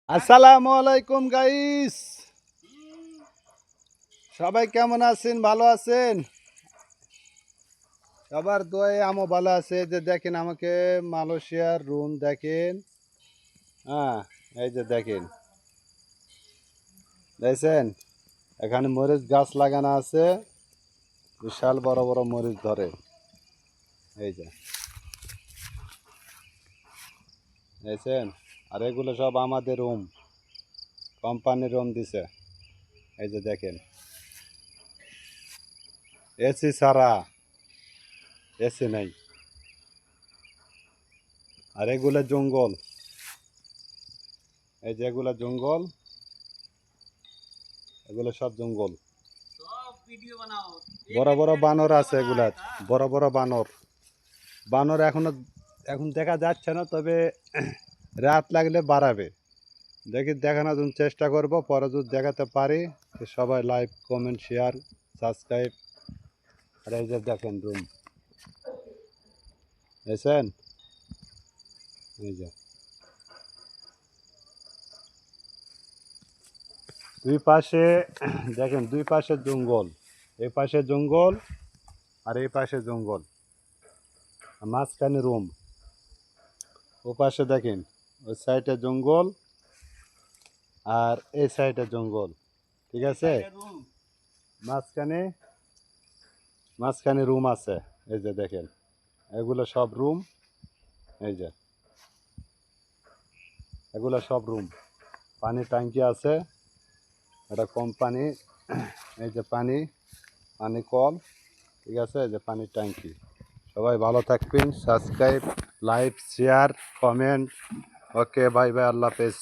আসসালামু আলাইকুম গাইস, সবাই কেমন আছেন? ভালো আছেন? সবার দোয়ায় আমও ভালো আছে। যে দেখেন আমাকে মালয়েশিয়ার রুম দেখেন। হ্যাঁ, এই যে দেখেন, দেখছেন এখানে মরিচ গাছ লাগানো আছে, বিশাল বড় বড় মরিচ ধরে। এই যে দেখছেন, আর এগুলো সব আমাদের রুম, কোম্পানির রুম দিছে। এই যে দেখেন, এসি ছাড়া, এসি নেই। আর এগুলো জঙ্গল, এই যে এগুলো জঙ্গল, এগুলো সব জঙ্গল। বড় বড় বানর আছে এগুলার, বড় বড় বানর। বানর এখন দেখা যাচ্ছে না, তবে রাত লাগলে বাড়াবে। দেখানোর জন্য চেষ্টা করব, পরে যদি দেখাতে পারি তো সবাই লাইক কমেন্ট শেয়ার সাবস্ক্রাইব। আর এই যে দেখেন রুম, দেখছেন? এই যে দুই পাশে দেখেন, দুই পাশে জঙ্গল, এই পাশে জঙ্গল আর এই পাশে জঙ্গল, মাঝখানে রুম। ও পাশে দেখেন, ওই সাইডে জঙ্গল আর এই সাইডে জঙ্গল, ঠিক আছে? মাঝখানে মাঝখানে রুম আছে। এই যে দেখেন, এগুলো সব রুম। এই যে এগুলো সব রুম। পানি ট্যাঙ্কি আছে, এটা কোম্পানি। এই যে পানি পানি কল, ঠিক আছে? এই যে পানির ট্যাঙ্কি। সবাই ভালো থাকবেন, সাবস্ক্রাইব লাইক শেয়ার কমেন্ট। ওকে, বাই বাই, আল্লাহ হাফেজ।